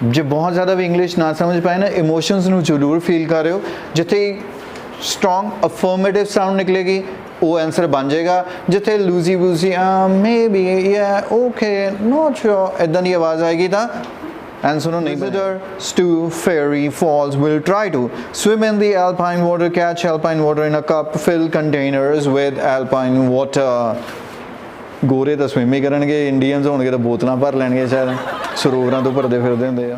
जे बहुत ज़्यादा भी इंग्लिश ना समझ पाए ना, इमोशंस नू जरूर फील कर रहे हो। जिथे स्ट्रॉन्ग अफर्मेटिव साउंड निकलेगी वो आंसर बन जाएगा। जिथे लूजी वूजी मे बी या ओके नॉट श्योर इदां दी आवाज़ आएगी तो आंसर नहीं। Visitors to fairy falls will try to swim in the alpine water, catch alpine water in a cup, fill containers with alpine water. गोरे तो स्विम ही करनगे, Indians होणगे तो बोतलां भर लैणगे शायद, सरोवरां तो भरदे फिरदे हुंदे आ।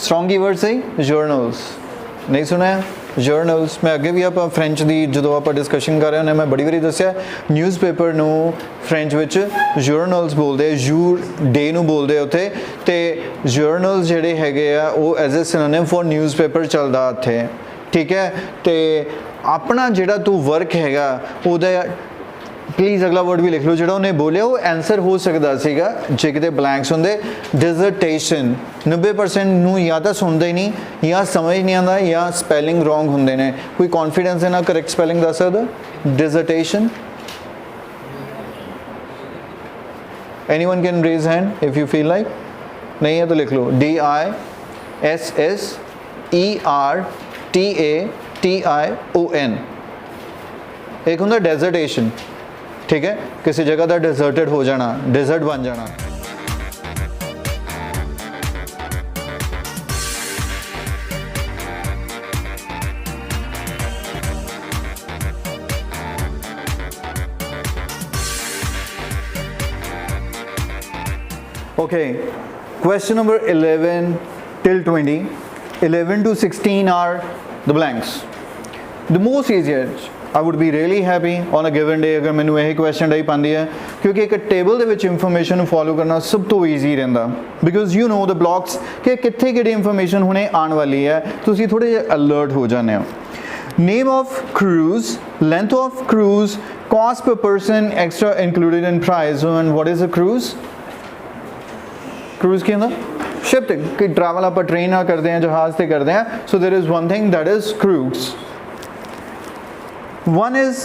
स्ट्रॉन्ग कीवर्ड सही जर्नल्स नहीं सुनिया जर्नल्स। मैं अगे भी आप फ्रेंच की जो आप डिस्कशन कर रहे होंगे मैं बड़ी बारी दसिया न्यूज़पेपर नू फ्रेंच विच जर्नल्स बोलते, यू डे नू बोलते उत्थे, ते जर्नल्स जिहड़े हैगे आ वो as a synonym for newspaper चलदा उत्थे, ठीक है। तो अपना जिहड़ा तू वर्क हैगा उहदा प्लीज़ अगला वर्ड भी लिख लो जो उन्हें बोलिया वो आंसर हो सकता सीगा जे किते ब्लैंक्स होंदे। डिजर्टेशन 90% नू या तो सुनते ही नहीं, या समझ नहीं आता, या स्पैलिंग रॉन्ग होंदे ने। कोई कॉन्फिडेंस है ना करैक्ट स्पैलिंग दस सकदा? Dissertation anyone can raise hand if you feel like. नहीं है तो लिख लो DISSERTATION। एक होंदा डेजर्टेशन, ठीक है, किसी जगह का डिजर्टेड हो जाना, डिजर्ट बन जाना। Okay, question number 11 till 20, 11 to 16 are the blanks. The most easiest, I would be really happy on a given day अगर मैंने यही क्वेश्चन आई पाती है, क्योंकि एक टेबल दे विच इंफॉर्मेशन फॉलो करना सब तो ईजी रहिंदा, because you know the blocks कि कित्थे किहड़ी इंफॉर्मेशन हुणे आने वाली है, तुसीं थोड़े जिहे अलर्ट हो जाने हो। Name of cruise, length of cruise, cost per person extra included in price, and what is a cruise? Cruise की होंदा शिप ते कि ट्रैवल आप ट्रेन ना करते हैं, जहाज से करते हैं, so there is one thing that is cruise. One is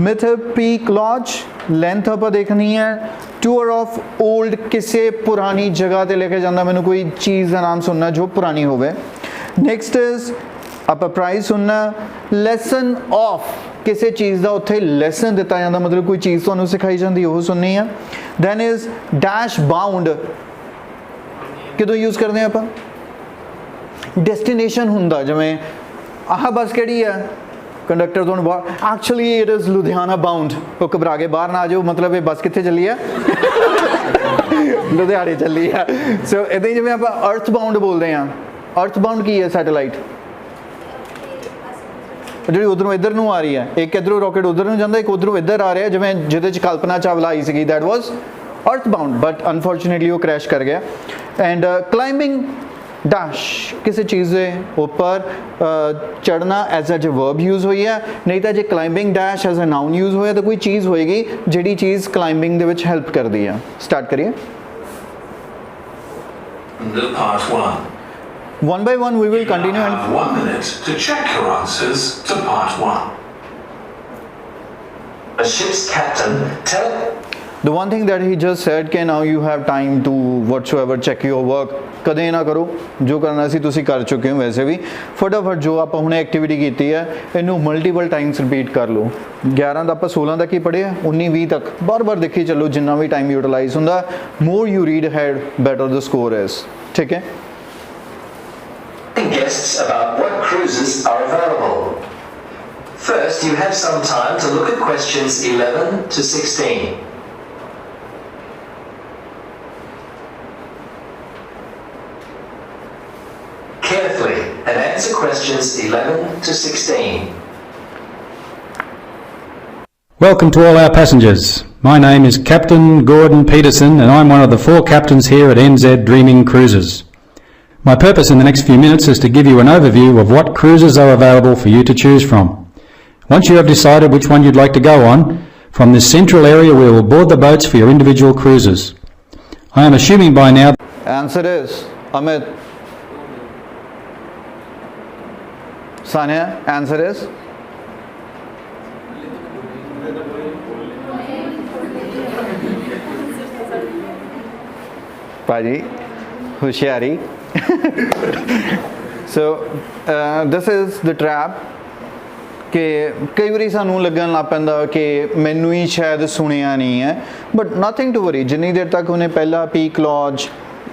मिथर पीक लॉज, लेंथ आप देखनी है। टूर ऑफ ओल्ड, किसी पुरानी जगह ते लेके जाना, मैंने कोई चीज़ का नाम सुनना जो पुरानी होवे। नेक्स्ट इज आप प्राइस सुनना। लैसन ऑफ, किसी चीज़ का उत्थे लैसन दिता जाता, मतलब कोई चीज़ तुहानूं सिखाई जाती है, वो सुननी है। दैन इज डैश बाउंड, किदों यूज़ करते हैं आप? डेस्टिनेशन हुंदा, जिवें आह बस किहड़ी है, कंडक्टर तो actually it is Ludhiana bound, वो घबरा के बाहर ना आ जाओ, मतलब ये बस कितने चली है लुधियाने चली है। सो इदां ही जिवें आप अर्थ बाउंड बोलते हैं, अर्थ बाउंड की है सैटेलाइट जी उधरों इधर नूं आ रही है, एक इधरों रॉकेट उधर नूं जाता, एक उधरों इधर आ रहा है, जिवें जिहदे च कल्पना चावला आई सी, that was earth bound, but unfortunately वो क्रैश कर गया। एंड क्लाइंबिंग डैश, किसी चीज़ के ऊपर चढ़ना एज अ वर्ब यूज़ हुई है, नहीं तो जो climbing dash as a noun use होया तो कोई चीज़ होएगी जिहड़ी चीज़ क्लाइंबिंग दे विच हेल्प करती है। स्टार्ट करिए। Part 1. One by one we will continue You have 1 minute to check your answers to part 1. A ship's captain tell. The one thing that he just said कि now you have time to whatsoever check your work, कदे ना करो, जो करना सी तुसी कर चुके हो, वैसे भी फटाफट जो आप हमने एक्टिविटी की है इनू मल्टीपल टाइम्स रिपीट कर लो। 11 आप 16 तक ही पढ़े, 19 20 तक बार बार देखी चलो, जिन्ना भी टाइम यूटिलाइज होंदा, more you read had better the score is, ठीक है। Guests about what cruises are available. First, you have some time to look at questions 11 to 16. Carefully and answer questions 11 to 16. Welcome to all our passengers. My name is Captain Gordon Peterson and I'm one of the 4 captains here at NZ Dreaming Cruises. My purpose in the next few minutes is to give you an overview of what cruises are available for you to choose from. Once you have decided which one you'd like to go on, from this central area we will board the boats for your individual cruises. I am assuming by now... Answer is Amit. Sanya, answer is? Paji, Hushiari. So this is the trap कि कई बारी सानू लगन लग पैंदा कि मैनू ही शायद सुनिया नहीं है, बट नथिंग टू वरी, जिन्नी देर तक उन्हें पहला पीक लॉज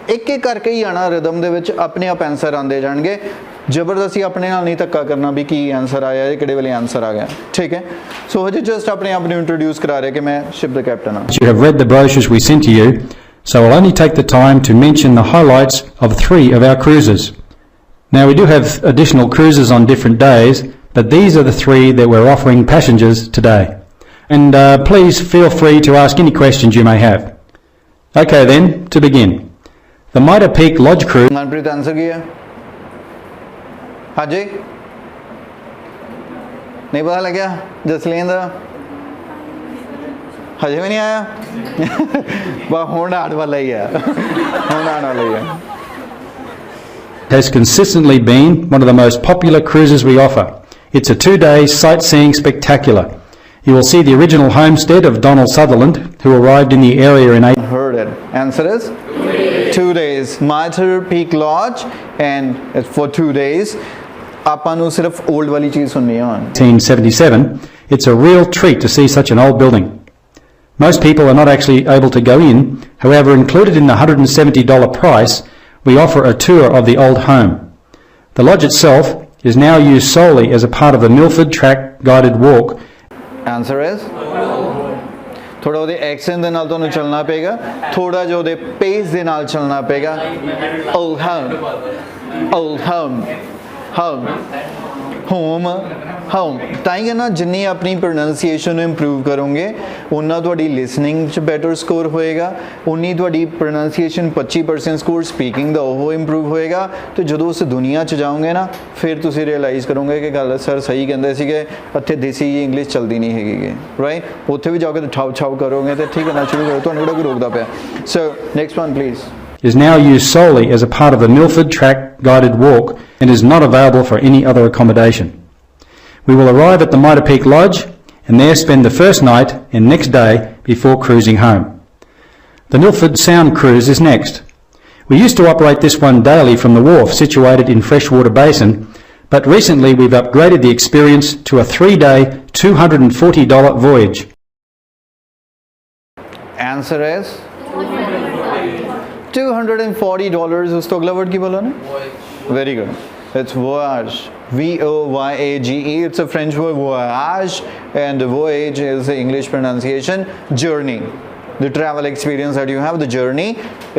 एक एक करके ही आना रिदम दे विच अपने आप आंसर आते जाएंगे। जबरदस्ती अपने नाल नहीं धक्का करना भी की आंसर आया या किहड़े वेले आंसर आ गया, ठीक है। सो हजे जस्ट अपने आप इंट्रोड्यूस करा रहे कि मैं शिप द कैप्टन हाँ। You have read the brochures we sent to you, so I'll only take the time to mention the highlights of 3 of our cruises. Now we do have additional cruises on different days, but these are the 3 that we're offering passengers today. And please feel free to ask any questions you may have. Okay then, to begin. The Mitre Peak Lodge Cruise. Manpreet answer किया? हाँ जी, नहीं पता लग गया जसलीन दा? हजे भी नहीं आया? वाह, हुण आने वाला ही है, हुण आने वाला ही है। Has consistently been one of the most popular cruises we offer. It's a 2-day sightseeing spectacular. You will see the original homestead of Donald Sutherland, who arrived in the area in Heard it. Answer is 2 days. Mitre Peak Lodge, and it's for 2 days. ਆਪਾਂ ਨੂੰ ਸਿਰਫ old ਵਾਲੀ ਚੀਜ਼ ਸੁਣਨੀ ਹੈ। 1877. It's a real treat to see such an old building. Most people are not actually able to go in. However, included in the $170 price, we offer a tour of the old home. The lodge itself is now used solely as a part of the Milford Track guided walk. Answer is थोड़ा ਉਹਦੇ accent ਦੇ ਨਾਲ ਤੁਹਾਨੂੰ ਚੱਲਣਾ ਪਏਗਾ, ਥੋੜਾ ਜਿਹਾ ਉਹਦੇ ਪੇਸ ਦੇ ਨਾਲ ਚੱਲਣਾ ਪਏਗਾ। old home, old home, home, home, home। ਤਾਂ ਹੀ ਨਾ ਜਿੰਨੀ ਆਪਣੀ ਪ੍ਰੋਨੰਸੀਏਸ਼ਨ ਨੂੰ ਇੰਪਰੂਵ ਕਰੋਗੇ ਉਨਾ ਤੁਹਾਡੀ ਲਿਸਨਿੰਗ 'ਚ ਬੈਟਰ ਸਕੋਰ ਹੋਏਗਾ, ਉਨੀ ਤੁਹਾਡੀ ਪ੍ਰੋਨੰਸੀਏਸ਼ਨ 25% ਸਕੋਰ ਸਪੀਕਿੰਗ ਦਾ ਉਹ ਇੰਪਰੂਵ ਹੋਏਗਾ। ਤੇ ਜਦੋਂ ਉਸ ਦੁਨੀਆ 'ਚ ਜਾਓਗੇ ਨਾ ਫਿਰ ਤੁਸੀਂ ਰਿਅਲਾਈਜ਼ ਕਰੋਗੇ ਕਿ ਗੱਲ ਸਰ ਸਹੀ ਕਹਿੰਦੇ ਸੀਗੇ, ਇੱਥੇ ਦੇਸੀ ਜੀ ਇੰਗਲਿਸ਼ ਚੱਲਦੀ ਨਹੀਂ ਹੈਗੀ, ਰਾਈਟ। ਉੱਥੇ ਵੀ ਜਾਓਗੇ ਤਾਂ ਠਾਪ ਛਾਪ ਕਰੋਗੇ ਤੇ ਠੀਕ ਕਰਨਾ ਸ਼ੁਰੂ ਕਰੋ, ਤੁਹਾਨੂੰ ਕਿਹੜਾ ਕੋਈ ਰੋਕਦਾ ਪਿਆ। So next one please. Is now used solely as a part of the Milford Track guided walk and is not available for any other accommodation. We will arrive at the Mitre Peak Lodge and there spend the first night and next day before cruising home. The Milford Sound Cruise is next. We used to operate this one daily from the wharf situated in Freshwater Basin, but recently we've upgraded the experience to a 3-day $240 voyage. Answer is $240। उस तो अगला word की बोला ना? Very good. It's voyage. V-O-Y-A-G-E. It's a French word, voyage, and voyage is the English pronunciation, journey. The travel experience that you have, the journey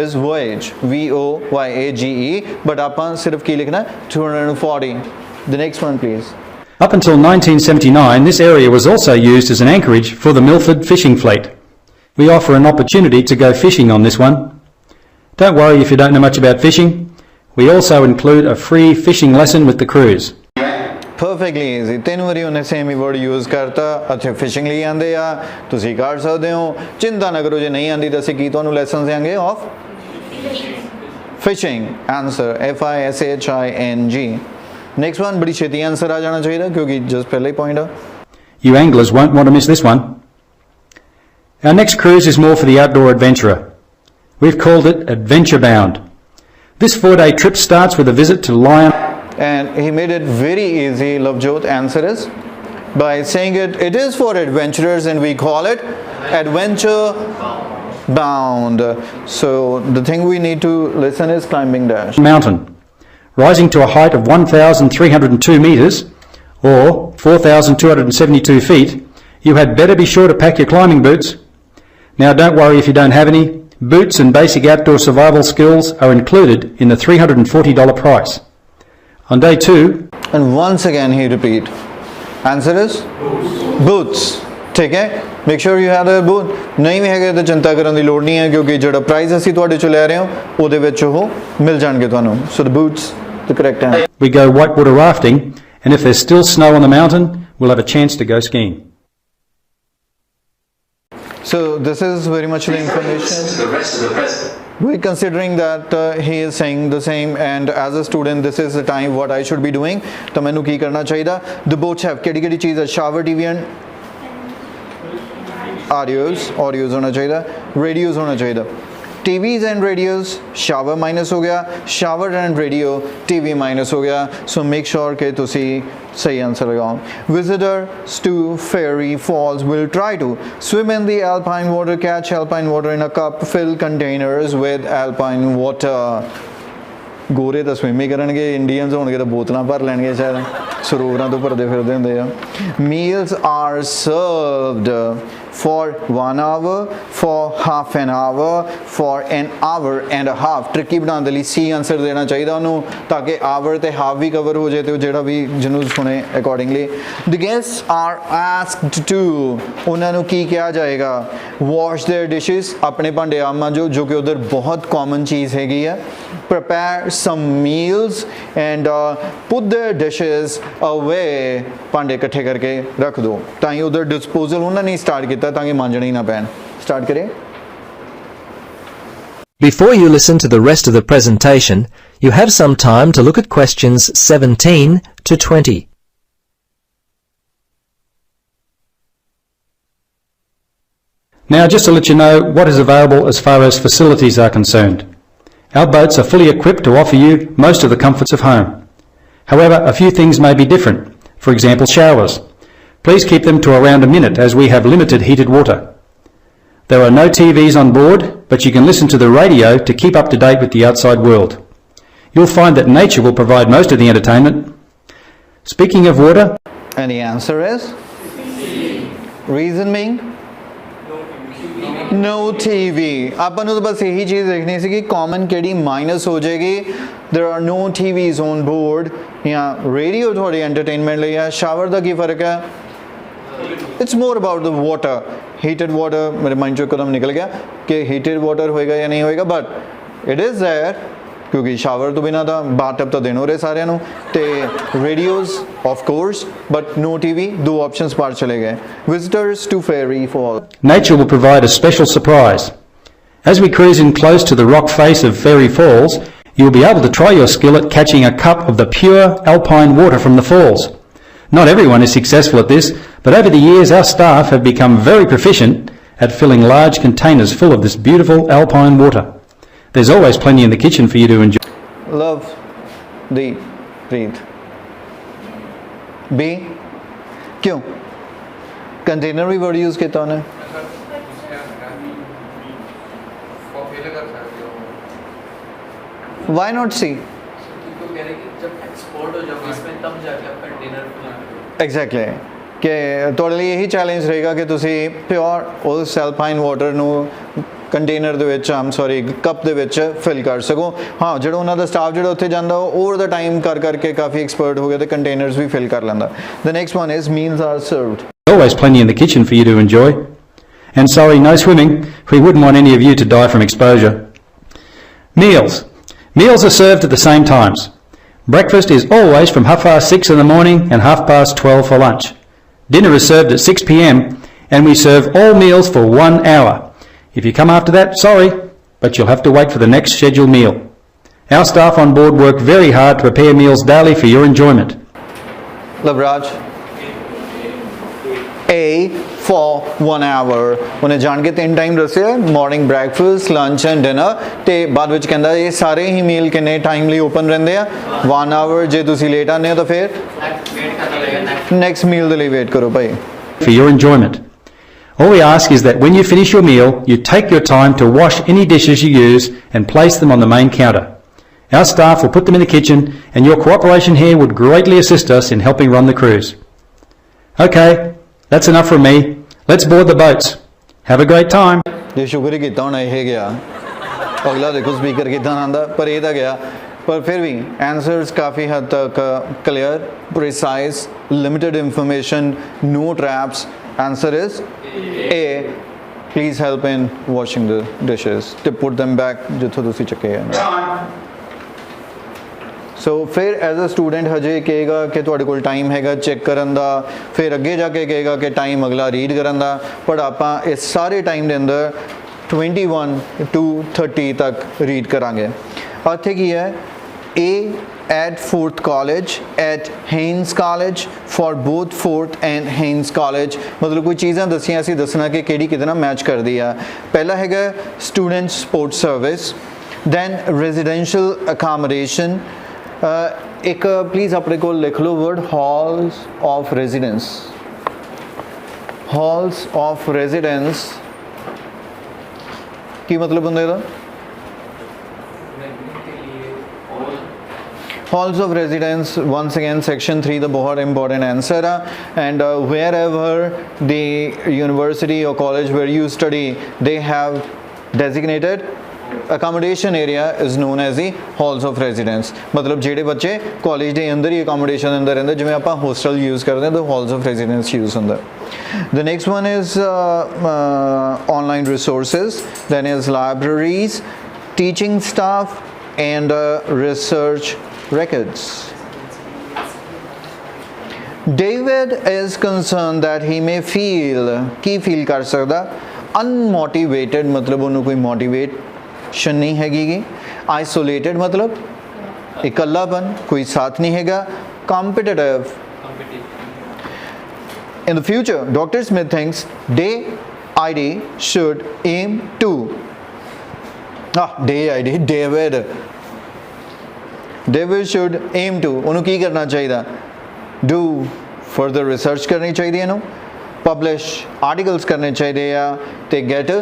is voyage. V-O-Y-A-G-E. But अपन सिर्फ की लिखना 240. The next one, please. Up until 1979, this area was also used as an anchorage for the Milford fishing fleet. We offer an opportunity to go fishing on this one. Don't worry if you don't know much about fishing. We also include a free fishing lesson with the cruise. Perfectly easy। 3 ਵਾਰੀ ਉਹਨੇ same ਹੀ word use ਕਰਤਾ। ਇੱਥੇ fishing ਲਈ ਆਂਦੇ ਆ, ਤੁਸੀਂ ਕਰ ਸਕਦੇ ਹੋ, ਚਿੰਤਾ ਨਾ ਕਰੋ। ਜੇ ਨਹੀਂ ਆਂਦੀ ਤਾਂ ਅਸੀਂ ਕੀ ਤੁਹਾਨੂੰ ਲੈਸਨ ਦੇਵਾਂਗੇ of fishing. Answer F-I-S-H-I-N-G। Next one ਬੜੀ ਛੇਤੀ ਆਨਸਰ ਆ ਜਾਣਾ ਚਾਹੀਦਾ ਕਿਉਂਕਿ ਜਸਟ ਪਹਿਲਾ ਹੀ ਪੁਆਇੰਟ ਆ। You anglers won't want to miss this one. Our next cruise is more for the outdoor adventurer. We've called it Adventure Bound. This 4-day trip starts with a visit to Lion. And he made it very easy, Lovejoy. Answer is by saying it is for adventurers and we call it Adventure Bound. So the thing we need to listen is climbing dash. Mountain. Rising to a height of 1,302 metres or 4,272 feet, you had better be sure to pack your climbing boots. Now don't worry if you don't have any. Boots and basic outdoor survival skills are included in the $340 price. On day 2, and once again he repeat, answer is boots। ठीक है, make sure you have a boot। नहीं भी हैगे तो चिंता करने की लोड़ नहीं है क्योंकि जो प्राइस ਅਸੀਂ ਤੁਹਾਡੇ ਚੋਂ ਲੈ ਰਹੇ ਹਾਂ ਉਹਦੇ ਵਿੱਚ ਉਹ ਮਿਲ ਜਾਣਗੇ ਤੁਹਾਨੂੰ। So the boots, the correct answer। we go whitewater rafting, and if there's still snow on the mountain, we'll have a chance to go skiing. So this is very much the information. The rest of the present. We're considering that he is saying the same, and as a student this is the time what I should be doing। तो मैंने की करना चाहिए? The boats have केड़ी चीज़ है? Shower, TV and audios होना चाहिए, radios होना चाहिए। TVs and radios, shower minus हो गया, shower and radio, TV minus हो गया. So make sure कि तुसी सही आंसर लगाओ. Visitors to fairy falls will try to swim in the alpine water, catch alpine water in a cup, fill containers with alpine water. गोरे तो swim ही करनगे, Indians होणगे तो बोतलां भर लैणगे शायद, सरोवरां तो भरदे फिरदे हुंदे आ. Meals are served for 1 hour, for half an hour, for an hour and a half. Tricky बनाने ਲਈ सी आंसर देना चाहिए ਉਹਨੂੰ ਤਾਂ ਕਿ hour ਤੇ half ਵੀ ਕਵਰ ਹੋ ਜਾਏ ਤੇ ਜਿਹੜਾ ਵੀ ਜਿਹਨੂੰ ਸੁਣੇ accordingly. The guests are asked to, ਉਹਨਾਂ ਨੂੰ ਕੀ ਕਿਹਾ ਜਾਏਗਾ? Wash their dishes, ਆਪਣੇ ਭਾਂਡੇ ਆਪ ਮਾਂਜੋ, ਜੋ ਕਿ ਉਧਰ ਬਹੁਤ ਕਾਮਨ ਚੀਜ਼ ਹੈਗੀ ਆ. Prepare some meals and put their dishes away, ਭਾਂਡੇ ਇਕੱਠੇ ਕਰਕੇ ਰੱਖ ਦਿਓ. ਤਾਂ ਹੀ ਉਧਰ ਡਿਸਪੋਜ਼ਲ ਉਹਨਾਂ ਨੇ ਸਟਾਰਟ ਕੀਤਾ ਤਾਂ ਕਿ ਮਾਂਜਣੇ ਹੀ ਨਾ ਪੈਣ. ਸਟਾਰਟ ਕਰੀਏ. Before you listen to the rest of the presentation, you have some time to look at questions 17 to 20. Now, just to let you know what is available as far as facilities are concerned. Our boats are fully equipped to offer you most of the comforts of home. However, a few things may be different. For example, showers. Please keep them to around a minute as we have limited heated water. There are no TVs on board, but you can listen to the radio to keep up to date with the outside world. You'll find that nature will provide most of the entertainment. Speaking of water... And the answer is? Reason being? No TV. ਆਪਾਂ ਨੂੰ ਤਾਂ ਬਸ ਇਹੀ ਚੀਜ਼ ਦੇਖਣੀ ਸੀ ਕਿ common ਕਿਹੜੀ minus ਹੋ ਜਾਏਗੀ. There are no TVs on board. ਜਾਂ ਰੇਡੀਓ ਤੁਹਾਡੀ ਐਂਟਰਟੇਨਮੈਂਟ ਲਈ ਆ. ਸ਼ਾਵਰ ਦਾ ਕੀ ਫਰਕ ਹੈ? It's more about the water. Heated water ਮੇਰੇ ਮਾਈਂਡ ਚੋਂ ਇੱਕਦਮ ਨਿਕਲ ਗਿਆ ਕਿ heated water ਹੋਏਗਾ ਜਾਂ ਨਹੀਂ ਹੋਏਗਾ, but it is there. ਕਿਉਂਕਿ ਸ਼ਾਵਰ ਤੋਂ ਬਿਨਾਂ ਤਾਂ ਬਾਥਟਬ ਤਾਂ ਦੇਣ ਹੋ ਰਹੇ ਸਾਰਿਆਂ ਨੂੰ. ਤੇ radios of course, but no TV. ਦੋ ਆਪਸ਼ਨਸ ਬਾਹਰ ਚਲੇ ਗਏ. Visitors to fairy fall. Nature will provide a special surprise. As we cruise in close to the rock face of Fairy Falls, you will be able to try your skill at catching a cup of the pure alpine water from the falls. Not everyone is successful at this, but over the years our staff have become very proficient at filling large containers full of this beautiful alpine water. There's always plenty in the kitchen for you to enjoy. Love the breathe. B. क्यों? Container भी word use किया उन्हें. Why not C? Exactly. ਕਿ ਤੁਹਾਡੇ ਲਈ ਇਹੀ challenge ਰਹੇਗਾ ਕਿ ਤੁਸੀਂ ਪਿਓਰ ਉਸ ਐਲਪਾਈਨ ਵਾਟਰ ਨੂੰ ਕੰਟੇਨਰ ਦੇ ਵਿੱਚ ਕੱਪ ਦੇ ਵਿੱਚ ਫਿਲ ਕਰ ਸਕੋ. ਹਾਂ, ਜਿਹੜਾ ਉਹਨਾਂ ਦਾ ਸਟਾਫ ਜਿਹੜਾ ਉੱਥੇ ਜਾਂਦਾ ਉਹ ਓਵਰ ਦਾ ਟਾਈਮ ਕਰ ਕਰਕੇ ਕਾਫੀ ਐਕਸਪਰਟ ਹੋ ਗਿਆ ਤੇ ਕੰਟੇਨਰਸ ਵੀ ਫਿਲ ਕਰ ਲੈਂਦਾ. The next one is meals are served. Always plenty in the kitchen for you to enjoy. And sorry, no swimming. We wouldn't want any of you to die from exposure. Meals. Meals are served at the same times. Breakfast is always from 6:30 in the morning and 12:30 for lunch. Dinner is served at 6 p.m. and we serve all meals for 1 hour. If you come after that, sorry, but you'll have to wait for the next scheduled meal. Our staff on board work very hard to prepare meals daily for your enjoyment. Lavraj. A for 1 hour. ਉਹਨੇ ਜਾਣ ਕੇ 3 time ਦੱਸਿਆ, morning breakfast, lunch and dinner, ਤੇ ਬਾਅਦ ਵਿੱਚ ਕਹਿੰਦਾ ਇਹ ਸਾਰੇ ਹੀ ਮੀਲ ਕਿੰਨੇ ਟਾਈਮ ਲਈ ਓਪਨ ਰਹਿੰਦੇ ਆ? 1 ਆਵਰ. ਜੇ ਤੁਸੀਂ ਲੇਟ ਆਉਂਦੇ ਹੋ ਤਾਂ ਫਿਰ ਨੈਕਸਟ ਮੀਲ ਦੇ ਲਈ ਵੇਟ ਕਰੋ ਭਾਈ. For your enjoyment. All we ask is that when you finish your meal, you take your time to wash any dishes you use and place them on the main counter. Our staff will put them in the kitchen and your cooperation here would greatly assist us in helping run the cruise. Okay, that's enough from me. Let's board the boats. Have a great time. ਜੇ ਸ਼ੁਕਰ ਹੀ ਕੀਤਾ ਹੁਣ ਇਹ ਗਿਆ. ਅਗਲਾ ਦੇਖੋ speaker ਕਿੱਦਾਂ ਆਉਂਦਾ, ਪਰ ਇਹ ਤਾਂ ਗਿਆ. ਪਰ ਫਿਰ ਵੀ ਆਨਸਰਸ ਕਾਫੀ ਹੱਦ ਤੱਕ clear, precise, limited information, no traps. Answer is A. Please help in washing the dishes to put them back ਜਿੱਥੋਂ ਤੁਸੀਂ ਚੱਕੇ ਆ. ਸੋ ਫਿਰ ਐਜ਼ ਅ ਸਟੂਡੈਂਟ ਹਜੇ ਕਹੇਗਾ ਕਿ ਤੁਹਾਡੇ ਕੋਲ ਟਾਈਮ ਹੈਗਾ ਚੈੱਕ ਕਰਨ ਦਾ, ਫਿਰ ਅੱਗੇ ਜਾ ਕੇ ਕਹੇਗਾ ਕਿ ਟਾਈਮ ਅਗਲਾ ਰੀਡ ਕਰਨ ਦਾ, ਪਰ ਆਪਾਂ ਇਸ ਸਾਰੇ ਟਾਈਮ ਦੇ ਅੰਦਰ 21 to 30 ਤੱਕ ਰੀਡ ਕਰਾਂਗੇ. ਇੱਥੇ ਕੀ ਹੈ? A at Fourth College, at Haynes College, for both Fourth and Haynes College। मतलब कोई चीज़ां दसियां असीं दसना कि किहड़ी किहदे नाल मैच करदी आ। पहला हैगा student support service, then residential accommodation. एक प्लीज़ अपने को लिख लो word halls of residence. Halls of residence की मतलब होंदा इहदा? Halls of residence, once again section 3 the बहुत important answer and wherever the university or college where you study they have designated accommodation area is known as the halls of residence। मतलब ਜਿਹੜੇ ਬੱਚੇ college ਦੇ ਅੰਦਰ ਹੀ accommodation ਅੰਦਰ ਰਹਿੰਦੇ ਜਿਵੇਂ ਆਪਾਂ hostel use ਕਰਦੇ ਹਾਂ ਤਾਂ halls of residence use ਹੁੰਦਾ। The next one is online resources, then is libraries, teaching staff and research records। David is concerned that he may feel की feel कर सकदा unmotivated मतलब उन्होंने कोई motivation नहीं हैगी। isolated मतलब इकल्लापन, कोई साथ नहीं हैगा। competitive in the future Dr. Smith thinks DID should aim to DID David should aim to ਉਹਨੂੰ ਕੀ ਕਰਨਾ ਚਾਹੀਦਾ? Do further research ਕਰਨੀ ਚਾਹੀਦੀ ਹੈ, ਇਹਨੂੰ publish articles ਕਰਨੇ ਚਾਹੀਦੇ ਆ ਤੇ get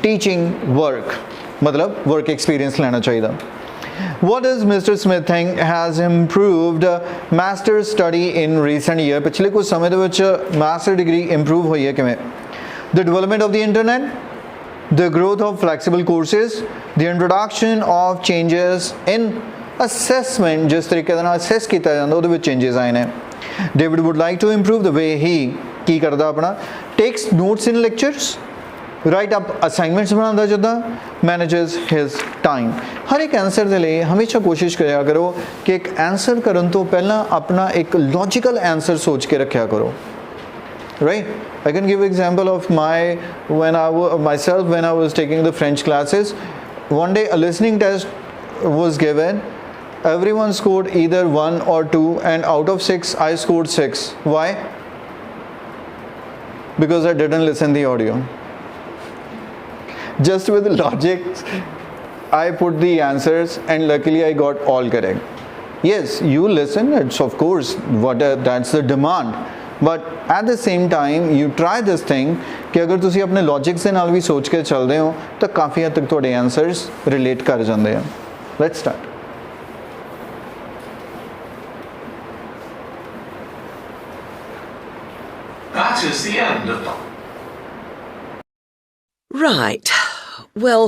teaching work मतलब work experience ਲੈਣਾ ਚਾਹੀਦਾ। What does Mr. Smith think has improved master's study in recent year? ਪਿਛਲੇ ਕੁਝ ਸਮੇਂ ਦੇ ਵਿੱਚ master degree improve ਹੋਈ ਹੈ ਕਿਵੇਂ? The development of the internet, the growth of flexible courses, the introduction of changes in assessment, जिस तरीके ਨਾਲ assess ਕੀਤਾ ਜਾਂਦਾ ਉਹਦੇ ਵਿੱਚ changes ਆਏ ਨੇ। David would like to improve the way he ਕੀ ਕਰਦਾ ਆਪਣਾ takes notes in lectures, write up assignments ਬਣਾਉਂਦਾ ਜਿੱਦਾਂ manages his time। ਹਰ ਇੱਕ ਆਨਸਰ ਦੇ ਲਈ ਹਮੇਸ਼ਾ ਕੋਸ਼ਿਸ਼ ਕਰਿਆ ਕਰੋ ਕਿ ਇੱਕ ਆਨਸਰ ਕਰਨ ਤੋਂ ਪਹਿਲਾਂ ਆਪਣਾ ਇੱਕ ਲੌਜੀਕਲ ਆਨਸਰ ਸੋਚ ਕੇ ਰੱਖਿਆ ਕਰੋ। Right? I can give example of myself when I was taking the French classes. One day a listening test was given. Everyone scored either 1 or 2 and out of 6 I scored 6. Why? Because I didn't listen the audio. Just with logic I put the answers and luckily I got all correct. Yes, you listen, it's of course that's the demand, but at the same time you try this thing कि अगर ਤੁਸੀਂ ਆਪਣੇ logic ਦੇ ਨਾਲ ਵੀ ਸੋਚ ਕੇ ਚੱਲਦੇ ਹੋ ਤਾਂ ਕਾਫੀ ਹੱਦ ਤੱਕ ਤੁਹਾਡੇ ਆਨਸਰਸ ਰਿਲੇਟ ਕਰ ਜਾਂਦੇ ਆ। Let's start। That is the end of... Right. Well,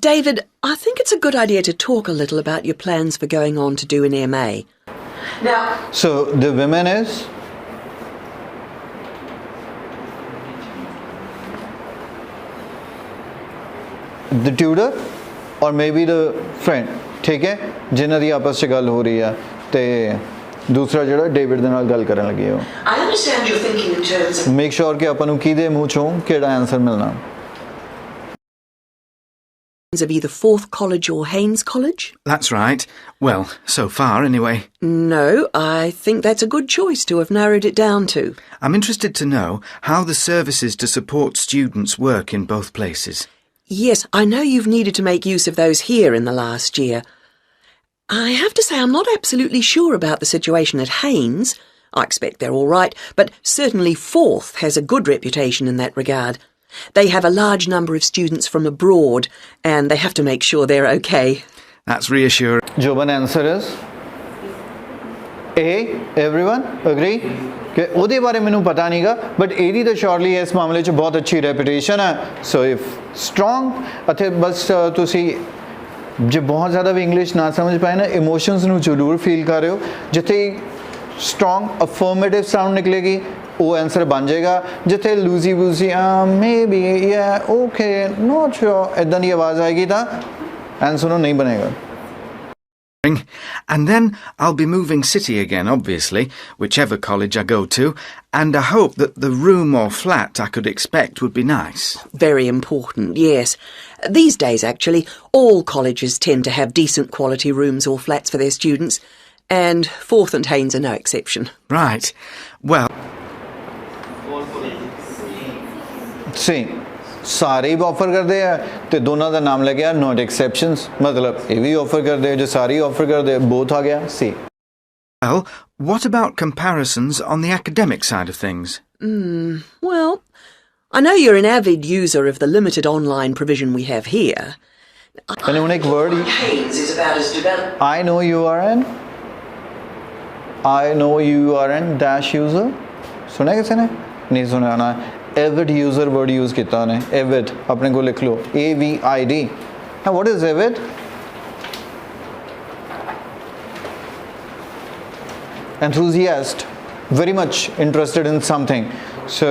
David, I think it's a good idea to talk a little about your plans for going on to do an MA. Now... So, the women is... the tutor or maybe the friend, ठीक है, जिन्हां दी आपस च गल हो रही है ते दूसरा ਜਿਹੜਾ ਡੇਵਿਡ ਦੇ ਨਾਲ ਗੱਲ ਕਰਨ ਲੱਗੇ ਹੋ। I understand you're thinking in terms of... Make sure ਕਿ ਆਪਾਂ ਨੂੰ ਕਿਹਦੇ ਮੂੰਹ ਚੋਂ ਕਿਹੜਾ ਆਨਸਰ ਮਿਲਣਾ। of either Fourth College or Haynes College? That's right. Well, so far anyway. No, I think that's a good choice to have narrowed it down to. I'm interested to know how the services to support students work in both places. Yes, I know you've needed to make use of those here in the last year. I have to say I'm not absolutely sure about the situation at Haynes. I expect they're all right, but certainly Fourth has a good reputation in that regard. They have a large number of students from abroad, and they have to make sure they're okay. That's reassuring. Joban answer is A. Everyone agree? कि ਉਹਦੇ ਬਾਰੇ ਮੈਨੂੰ ਪਤਾ ਨਹੀਂਗਾ but ਇਹਦੀ ਤਾਂ surely ਇਸ ਮਾਮਲੇ 'ਚ ਬਹੁਤ ਅੱਛੀ ਰੈਪੂਟੇਸ਼ਨ ਹੈ। ਸੋ ਇਫ ਸਟਰੋਂਗ ਅਤੇ ਬਸ ਤੁਸੀਂ ਜੇ ਬਹੁਤ ਜ਼ਿਆਦਾ ਵੀ ਇੰਗਲਿਸ਼ ਨਾ ਸਮਝ ਪਾਏ ਨਾ ਇਮੋਸ਼ਨਸ ਨੂੰ ਜ਼ਰੂਰ ਫੀਲ ਕਰ ਰਹੇ ਹੋ। ਜਿੱਥੇ ਸਟਰੋਂਗ ਅਫਰਮੇਟਿਵ ਸਾਊਂਡ ਨਿਕਲੇਗੀ ਉਹ ਆਨਸਰ ਬਣ ਜਾਏਗਾ। ਜਿੱਥੇ ਲੂਜ਼ੀ ਵੂਜ਼ੀ ਮੇਬੀ ਯਾ ਓਕੇ ਨੋਟ ਸ਼ੋਰ ਇੱਦਾਂ ਦੀ ਆਵਾਜ਼ ਆਏਗੀ ਤਾਂ ਆਨਸਰ ਉਹ ਨਹੀਂ ਬਣੇਗਾ। And then I'll be moving city again, obviously, whichever college I go to, and I hope that the room or flat I could expect would be nice. Very important, yes. These days, actually, all colleges tend to have decent quality rooms or flats for their students, and Forth and Haynes are no exception. Right. Well... See, ਸਾਰੇ ਹੀ offer ਕਰਦੇ ਆ ਤੇ ਦੋਨਾਂ ਦਾ ਨਾਮ ਲੱਗਿਆ note exceptions ਮਤਲਬ ਇਹ ਵੀ offer ਕਰਦੇ ਆ ਜੇ ਸਾਰੇ ਹੀ ਆਫਰ ਕਰਦੇ ਆ ਬੋਥ ਆ ਗਿਆ ਸੀ Well, what about comparisons on the academic side of things? Well, I know you're an avid user of the limited online provision we have here. and ਹੁਣ ਇੱਕ word Haynes is about as developed. I know you are an dash user ਸੁਣਿਆ ਕਿਸੇ ਨੇ ਨਹੀਂ ਸੁਣਿਆ ਨਾ avid user word use ਕੀਤਾ ਉਹਨੇ avid ਆਪਣੇ ਕੋਲ ਲਿਖ ਲਓ AVID now what is avid enthusiast very much interested in something so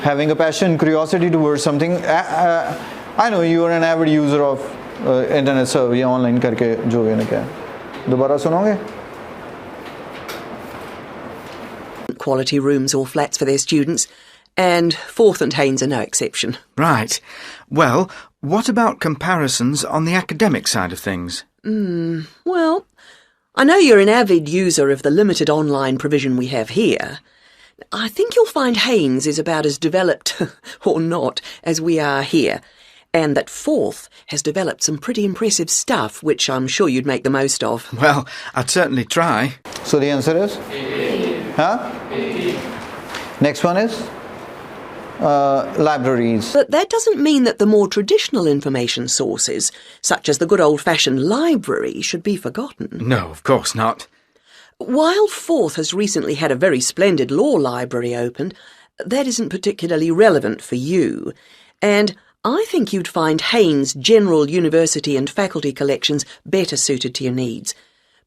having a passion curiosity towards something I know you are an avid user of internet service या online करके जो भी ने क्या दोबारा सुनोगे Quality rooms or flats for their students, and Forth and Haynes are no exception. Right. Well, what about comparisons on the academic side of things? Well, I know you're an avid user of the limited online provision we have here. I think you'll find Haynes is about as developed, or not, as we are here, and that Forth has developed some pretty impressive stuff, which I'm sure you'd make the most of. Well, I'd certainly try. so the answer is huh next one is libraries But that doesn't mean that the more traditional information sources, such as the good old-fashioned library, should be forgotten. No, of course not. While Forth has recently had a very splendid law library opened, that isn't particularly relevant for you, and I think you'd find Haynes' general university and faculty collections better suited to your needs.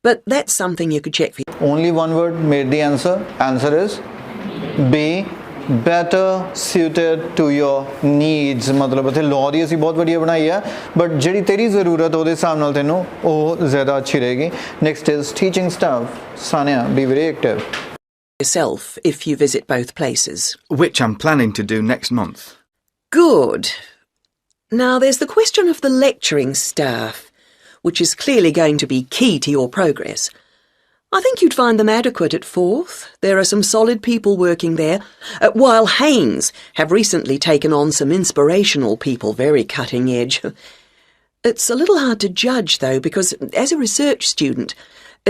But that's something you could check for only one word made the answer is B better suited to your needs ਮਤਲਬ ਇੱਥੇ law ਦੀ ਅਸੀਂ ਬਹੁਤ ਵਧੀਆ ਬਣਾਈ ਆ but ਜਿਹੜੀ ਤੇਰੀ ਜ਼ਰੂਰਤ ਉਹਦੇ ਹਿਸਾਬ ਨਾਲ ਤੈਨੂੰ ਉਹ ਜ਼ਿਆਦਾ ਅੱਛੀ ਰਹੇਗੀ next is teaching staff Sania be very active yourself if you visit both places. Which I'm planning to do next month. Good. Now there's the question of the lecturing staff, which is clearly going to be key to your progress. I think you'd find them adequate at Forth. There are some solid people working there, while Haynes have recently taken on some inspirational people, very cutting edge. It's a little hard to judge, though, because as a research student,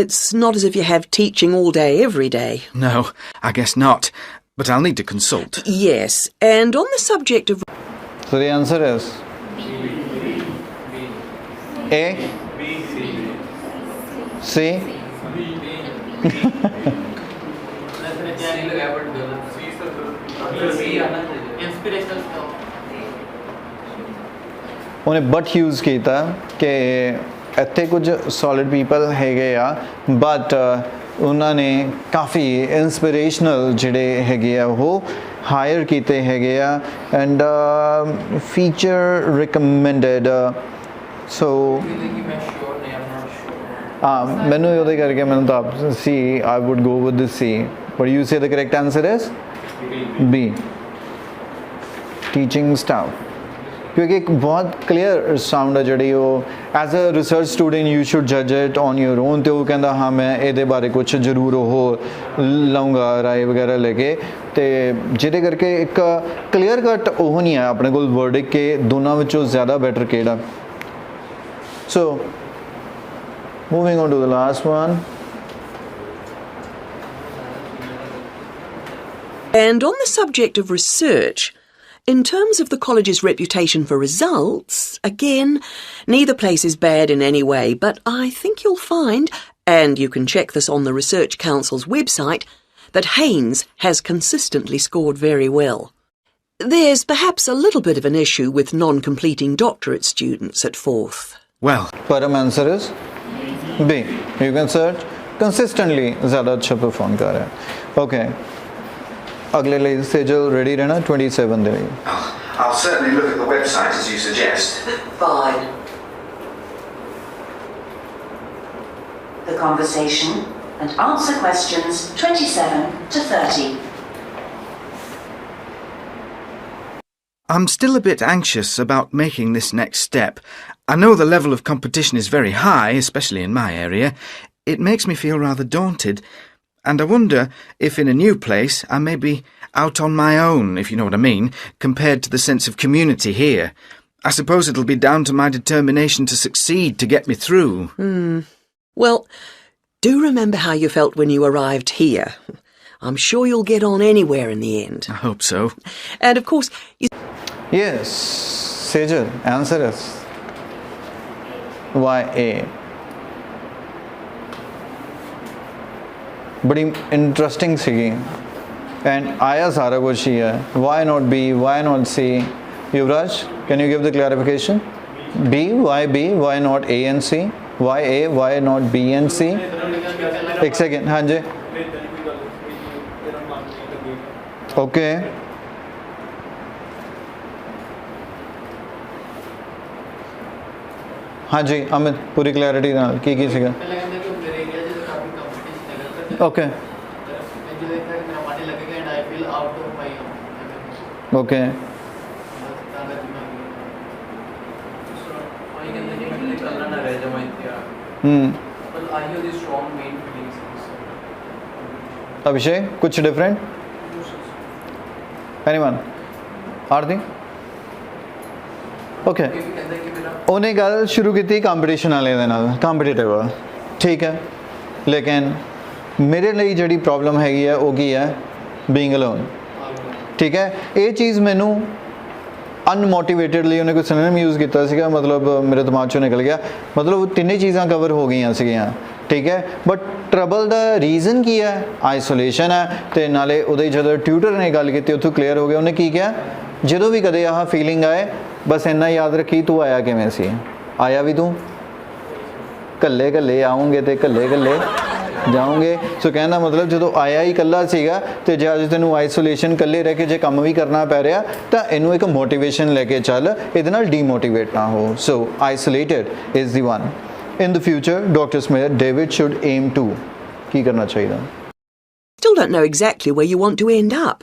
it's not as if you have teaching all day, every day. No, I guess not. But I'll need to consult. Yes, and on the subject of... so the answer is A C ਉਹਨੇ but use ਕੀਤਾ ਕਿ ਇੱਥੇ ਕੁਝ solid people ਹੈਗੇ ਆ but ਉਹਨਾਂ ਨੇ ਕਾਫੀ inspirational ਜਿਹੜੇ ਹੈਗੇ ਆ ਉਹ ਹਾਇਰ ਕੀਤੇ ਹੈਗੇ ਆ ਐਂਡ ਫੀਚਰ ਰਿਕਮੈਂਡਡ ਸੋ ਮੈਨੂੰ ਉਹਦੇ ਕਰਕੇ ਮੈਨੂੰ ਤਾਂ ਸੀ I would go with the C but you say the correct answer is B teaching staff ਕਿਉਂਕਿ ਇੱਕ ਬਹੁਤ ਕਲੀਅਰ ਸਾਊਂਡ ਹੈ ਜਿਹੜੀ ਉਹ as a research student you should ਜੱਜ ਇਟ ਔਨ ਯੂਰ ਓਨ ਅਤੇ ਉਹ ਕਹਿੰਦਾ ਹਾਂ ਮੈਂ ਇਹਦੇ ਬਾਰੇ ਕੁਛ ਜ਼ਰੂਰ ਉਹ ਲਊਂਗਾ ਰਾਏ ਵਗੈਰਾ ਲੈ ਕੇ ਅਤੇ ਜਿਹਦੇ ਕਰਕੇ ਇੱਕ ਕਲੀਅਰ ਕੱਟ ਉਹ ਨਹੀਂ ਹੈ ਆਪਣੇ ਕੋਲ ਵਰਡਿਕ ਕਿ ਦੋਨਾਂ ਵਿੱਚੋਂ ਜ਼ਿਆਦਾ ਬੈਟਰ ਕਿਹੜਾ ਸੋ moving on to the last one. And on the subject of research, in terms of the college's reputation for results, again, neither place is bad in any way, but I think you'll find, and you can check this on the Research Council's website, that Haynes has consistently scored very well. There's perhaps a little bit of an issue with non-completing doctorate students at Forth. Well, परम answer is B. You can search consistently ज़्यादा अच्छा perform कर रहा है. Okay. अगले लिए schedule ready रहना 27 दिन. I'll certainly look at the website as you suggest. Fine. the conversation, and answer questions 27 to 30. I'm still a bit anxious about making this next step. I know the level of competition is very high, especially in my area. It makes me feel rather daunted, and I wonder if in a new place I may be out on my own, if you know what I mean, compared to the sense of community here. I suppose it'll be down to my determination to succeed to get me through. Well, do remember how you felt when you arrived here. I'm sure you'll get on anywhere in the end. I hope so. And of course, you... Yes, Sejal, answer is YA. बड़ी interesting सीगी and आया सारा कुछ ही है. Why not B? Why not C? Yuvraj, can you give the clarification? B, why B? Why not A and C? Why A? Why not B and C? एक second. हाँ जी. Okay. हाँ जी अमित, पूरी clarity नाल की सीगा. Okay. Okay. Abhishek, कुछ different? Anyone? Aarti? Okay. ਉਹਨੇ ਗੱਲ ਸ਼ੁਰੂ ਕੀਤੀ ਕੰਪੀਟੀਸ਼ਨ ਵਾਲੇ ਦੇ ਨਾਲ, ਕੰਪੀਟੀਟਿਵ. ਠੀਕ ਹੈ, ਲੇਕਿਨ ਮੇਰੇ ਲਈ ਜਿਹੜੀ ਪ੍ਰੋਬਲਮ ਹੈਗੀ ਹੈ ਉਹ ਕੀ ਹੈ? Being alone. ਠੀਕ ਹੈ, ਇਹ ਚੀਜ਼ ਮੈਨੂੰ ਅਨਮੋਟੀਵੇਟਡਲੀ ਉਹਨੇ ਕੋਈ ਸਿਨੋਨਿਮ ਯੂਜ਼ ਕੀਤਾ ਸੀਗਾ, ਮਤਲਬ ਮੇਰੇ ਦਿਮਾਗ ਚੋਂ ਨਿਕਲ ਗਿਆ. ਮਤਲਬ ਤਿੰਨੇ ਚੀਜ਼ਾਂ ਕਵਰ ਹੋ ਗਈਆਂ ਸੀਗੀਆਂ. ਠੀਕ ਹੈ, ਬਟ ਟਰਬਲ ਦਾ ਰੀਜ਼ਨ ਕੀ ਹੈ? ਆਈਸੋਲੇਸ਼ਨ ਹੈ. ਅਤੇ ਨਾਲੇ ਉਹਦੇ ਜਦੋਂ ਟਿਊਟਰ ਨੇ ਗੱਲ ਕੀਤੀ ਉੱਥੋਂ ਕਲੀਅਰ ਹੋ ਗਿਆ. ਉਹਨੇ ਕੀ ਕਿਹਾ? ਜਦੋਂ ਵੀ ਕਦੇ ਆਹ ਫੀਲਿੰਗ ਆਏ ਬਸ ਇੰਨਾ ਯਾਦ ਰੱਖੀ ਤੂੰ ਆਇਆ ਕਿਵੇਂ ਸੀ. ਆਇਆ ਵੀ ਤੂੰ ਕੱਲੇ ਕੱਲੇ ਆਉਂਗੇ ਅਤੇ ਕੱਲੇ ਕੱਲੇ ਜਾਓਗੇ. ਸੋ ਕਹਿਣ ਦਾ ਮਤਲਬ ਜਦੋਂ ਆਇਆ ਹੀ ਇਕੱਲਾ ਸੀਗਾ ਅਤੇ ਜੇ ਅੱਜ ਤੈਨੂੰ ਆਈਸੋਲੇਸ਼ਨ ਇਕੱਲੇ ਰਹਿ ਕੇ ਜੇ ਕੰਮ ਵੀ ਕਰਨਾ ਪੈ ਰਿਹਾ ਤਾਂ ਇਹਨੂੰ ਇੱਕ ਮੋਟੀਵੇਸ਼ਨ ਲੈ ਕੇ ਚੱਲ, ਇਹਦੇ ਨਾਲ ਡੀਮੋਟੀਵੇਟ ਨਾ ਹੋ. So isolated is the one. In the future doctor Smith David should aim too. ਕੀ ਕਰਨਾ ਚਾਹੀਦਾ? Still don't know exactly where you want to end up.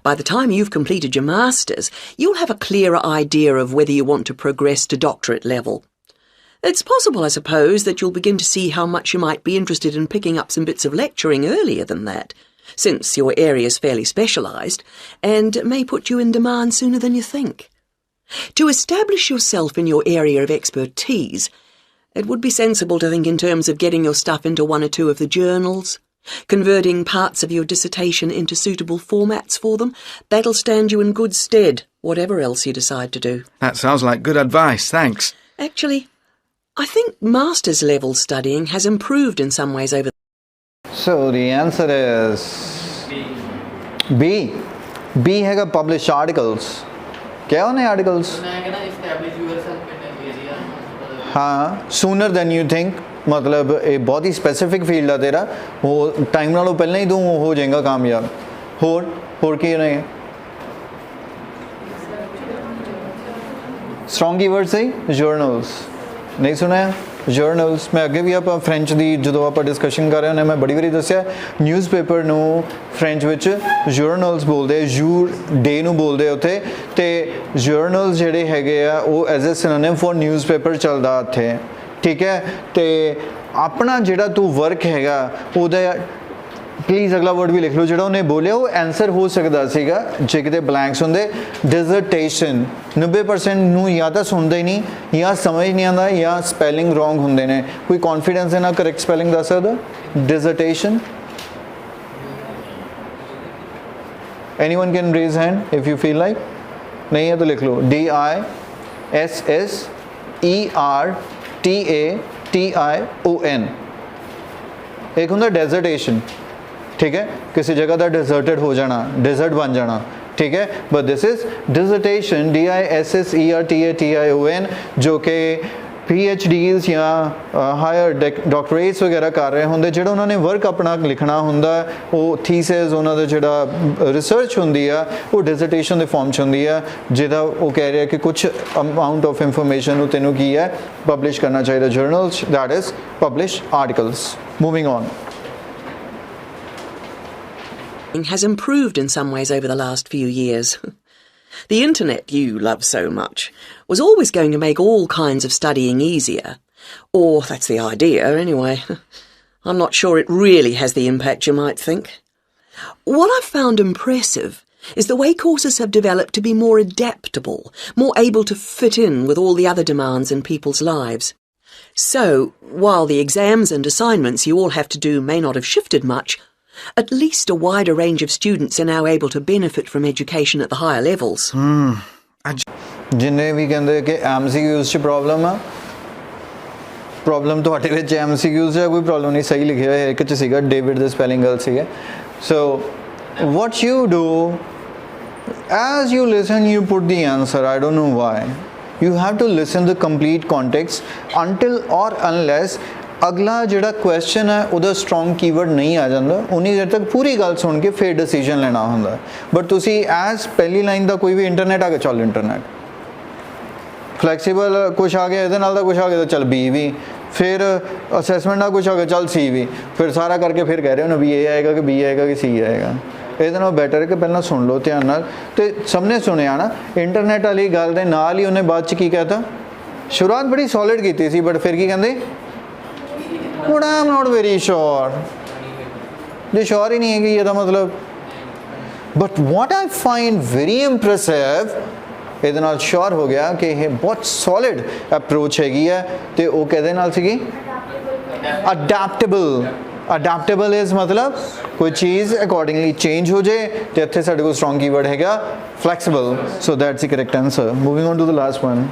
By the time you've completed your masters, you'll have a clearer idea of whether you want to progress to doctorate level. It's possible, I suppose, that you'll begin to see how much you might be interested in picking up some bits of lecturing earlier than that, since your area is fairly specialised, and may put you in demand sooner than you think. To establish yourself in your area of expertise, it would be sensible to think in terms of getting your stuff into one or two of the journals, converting parts of your dissertation into suitable formats for them. That'll stand you in good stead, whatever else you decide to do. That sounds like good advice, thanks. Actually, I think master's level studying has improved in some ways over. So the answer is B. B हैगा published articles. क्या होने articles? हाँ, sooner than you think. मतलब ਇਹ ਬਹੁਤ ਹੀ specific field ਆ ਤੇਰਾ, ਉਹ ਟਾਈਮ ਨਾਲੋਂ ਪਹਿਲਾਂ ਹੀ ਤੂੰ ਹੋ ਜਾਏਗਾ ਕਾਮਯਾਬ. ਹੋਰ ਕੀ ਨੇ? ਸਟਰੋਂਗ ਕੀਵਰਡ ਸਹੀ. ਜਰਨਲਸ ਨਹੀਂ ਸੁਣਿਆ? ਜਰਨਲਸ ਮੈਂ ਅੱਗੇ ਵੀ ਆਪਾਂ ਫਰੈਂਚ ਦੀ ਜਦੋਂ ਆਪਾਂ ਡਿਸਕਸ਼ਨ ਕਰ ਰਹੇ ਹੁੰਦੇ ਮੈਂ ਬੜੀ ਵਾਰੀ ਦੱਸਿਆ ਨਿਊਜ਼ਪੇਪਰ ਨੂੰ ਫਰੈਂਚ ਵਿੱਚ ਜਰਨਲਸ ਬੋਲਦੇ, ਯੂ ਡੇ ਨੂੰ ਬੋਲਦੇ ਉੱਥੇ. ਅਤੇ ਜਰਨਲਸ ਜਿਹੜੇ ਹੈਗੇ ਆ ਉਹ ਐਜ਼ ਅ ਸਿਨੋਨਿਮ ਫॉर ਨਿਊਜ਼ਪੇਪਰ ਚੱਲਦਾ ਇੱਥੇ. ਠੀਕ ਹੈ, ਅਤੇ ਆਪਣਾ ਜਿਹੜਾ ਤੂੰ ਵਰਕ ਹੈਗਾ ਉਹਦਾ ਪਲੀਜ਼ ਅਗਲਾ ਵਰਡ ਵੀ ਲਿਖ ਲਓ ਜਿਹੜਾ ਉਹਨੇ ਬੋਲਿਆ ਉਹ ਆਨਸਰ ਹੋ ਸਕਦਾ ਸੀਗਾ ਜੇ ਕਿਤੇ ਬਲੈਂਕਸ ਹੁੰਦੇ. ਡਿਜ਼ਰਟੇਸ਼ਨ 90% ਨੂੰ ਜਾਂ ਤਾਂ ਸੁਣਦਾ ਹੀ ਨਹੀਂ ਜਾਂ ਸਮਝ ਨਹੀਂ ਆਉਂਦਾ ਜਾਂ ਸਪੈਲਿੰਗ ਰੋਂਗ ਹੁੰਦੇ ਨੇ. ਕੋਈ ਕੌਨਫੀਡੈਂਸ ਦੇ ਨਾਲ ਕਰੈਕਟ ਸਪੈਲਿੰਗ ਦੱਸ ਸਕਦਾ? Dissertation. Anyone can raise hand if you feel like. ਨਹੀਂ ਹੈ ਤਾਂ ਲਿਖ ਲਓ DISSERTATION. ਇੱਕ ਹੁੰਦਾ ਡੈਜ਼ਰਟੇਸ਼ਨ. ਠੀਕ ਹੈ, ਕਿਸੇ ਜਗ੍ਹਾ ਦਾ ਡਿਜ਼ਰਟਡ ਹੋ ਜਾਣਾ, ਡਿਜ਼ਰਟ ਬਣ ਜਾਣਾ. ਠੀਕ ਹੈ, ਬਟ ਦਿਸ ਇਜ਼ ਡਿਜ਼ਰਟੇਸ਼ਨ DISSERTATION, ਜੋ ਕਿ PhDs ਜਾਂ ਹਾਇਰ ਡਾਕਟਰੇਟਸ ਵਗੈਰਾ ਕਰ ਰਹੇ ਹੁੰਦੇ, ਜਿਹੜਾ ਉਹਨਾਂ ਨੇ ਵਰਕ ਆਪਣਾ ਲਿਖਣਾ ਹੁੰਦਾ ਉਹ ਥੀਸਿਸ, ਉਹਨਾਂ ਦਾ ਜਿਹੜਾ ਰਿਸਰਚ ਹੁੰਦੀ ਆ ਉਹ ਡਿਸਰਟੇਸ਼ਨ ਦੇ ਫਾਰਮ 'ਚ ਹੁੰਦੀ ਆ, ਜਿਹਦਾ ਉਹ ਕਹਿ ਰਿਹਾ ਕਿ ਕੁਛ ਅਮਾਊਂਟ ਆਫ ਇਨਫੋਰਮੇਸ਼ਨ ਨੂੰ ਤੈਨੂੰ ਕੀ ਹੈ ਪਬਲਿਸ਼ ਕਰਨਾ ਚਾਹੀਦਾ journals, that is publish articles. Moving on. Has improved in some ways over the last few years. The internet you love so much was always going to make all kinds of studying easier. Or that's the idea, anyway. I'm not sure it really has the impact you might think. What I've found impressive is the way courses have developed to be more adaptable, more able to fit in with all the other demands in people's lives. So, while the exams and assignments you all have to do may not have shifted much, at least a wider range of students are now able to benefit from education at the higher levels. ਜਿੰਨੇ ਵੀ ਕਹਿੰਦੇ ਕਿ MCQs 'ਚ problem ਆ, problem ਤੁਹਾਡੇ ਵਿੱਚ MCQs 'ਚ ਕੋਈ problem ਨਹੀਂ, ਸਹੀ ਲਿਖਿਆ ਹੋਇਆ ਇੱਕ 'ਚ ਸੀਗਾ, ਡੇਵਿਡ ਦੇ ਸਪੈਲਿੰਗ ਗਲਤ ਸੀਗੇ. So what you do as you listen, you put the answer. I don't know why. You have to listen the complete context until or unless ਅਗਲਾ ਜਿਹੜਾ ਕੁਐਸਚਨ ਹੈ ਉਹਦਾ ਸਟਰੋਂਗ ਕੀਵਰਡ ਨਹੀਂ ਆ ਜਾਂਦਾ, ਉਨੀ ਦੇਰ ਤੱਕ ਪੂਰੀ ਗੱਲ ਸੁਣ ਕੇ ਫਿਰ ਡਿਸੀਜਨ ਲੈਣਾ ਹੁੰਦਾ. ਬਟ ਤੁਸੀਂ ਐਜ਼ ਪਹਿਲੀ ਲਾਈਨ ਦਾ ਕੋਈ ਵੀ ਇੰਟਰਨੈਟ ਆ ਗਿਆ, ਚੱਲ ਇੰਟਰਨੈਟ ਫਲੈਕਸੀਬਲ ਕੁਛ ਆ ਗਿਆ, ਇਹਦੇ ਨਾਲ ਦਾ ਕੁਛ ਆ ਗਿਆ ਤਾਂ ਚੱਲ B ਵੀ, ਫਿਰ ਅਸੈਸਮੈਂਟ ਦਾ ਕੁਛ ਆ ਗਿਆ ਚੱਲ C ਵੀ, ਫਿਰ ਸਾਰਾ ਕਰਕੇ ਫਿਰ ਕਹਿ ਰਹੇ ਹੋ ਨਾ ਵੀ ਇਹ ਆਏਗਾ ਕਿ B ਆਏਗਾ ਕਿ C ਆਏਗਾ. ਇਹਦੇ ਨਾਲ ਬੈਟਰ ਹੈ ਕਿ ਪਹਿਲਾਂ ਸੁਣ ਲਓ ਧਿਆਨ ਨਾਲ. ਅਤੇ ਸਭ ਨੇ ਸੁਣਿਆ ਨਾ ਇੰਟਰਨੈਟ ਵਾਲੀ ਗੱਲ ਦੇ ਨਾਲ ਹੀ ਉਹਨੇ ਬਾਅਦ 'ਚ ਕੀ ਕਹਿਤਾ, ਸ਼ੁਰੂਆਤ ਬੜੀ ਸੋਲਿਡ ਕੀਤੀ ਸੀ ਬਟ ਫਿਰ ਕੀ ਕਹਿੰਦੇ, but I am not very sure. ਜੇ ਸ਼ੋਰ ਹੀ ਨਹੀਂ ਹੈਗੀ ਇਹਦਾ ਮਤਲਬ. But what I find very impressive, ਇਹਦੇ ਨਾਲ ਸ਼ੋਰ ਹੋ ਗਿਆ ਕਿ ਇਹ ਬਹੁਤ ਸੋਲਿਡ ਅਪਰੋਚ ਹੈਗੀ ਹੈ. ਅਤੇ ਉਹ ਕਿਹਦੇ ਨਾਲ ਸੀਗੀ, ਅਡੈਪਟੇਬਲ. ਅਡੈਪਟੇਬਲ ਇਜ਼ ਮਤਲਬ ਕੋਈ ਚੀਜ਼ ਅਕੋਰਡਿੰਗਲੀ ਚੇਂਜ ਹੋ ਜਾਏ, ਅਤੇ ਇੱਥੇ ਸਾਡੇ ਕੋਲ ਸਟਰੋਂਗ ਕੀਵਰਡ ਹੈਗਾ flexible. So that's the correct answer. Moving on to the last one.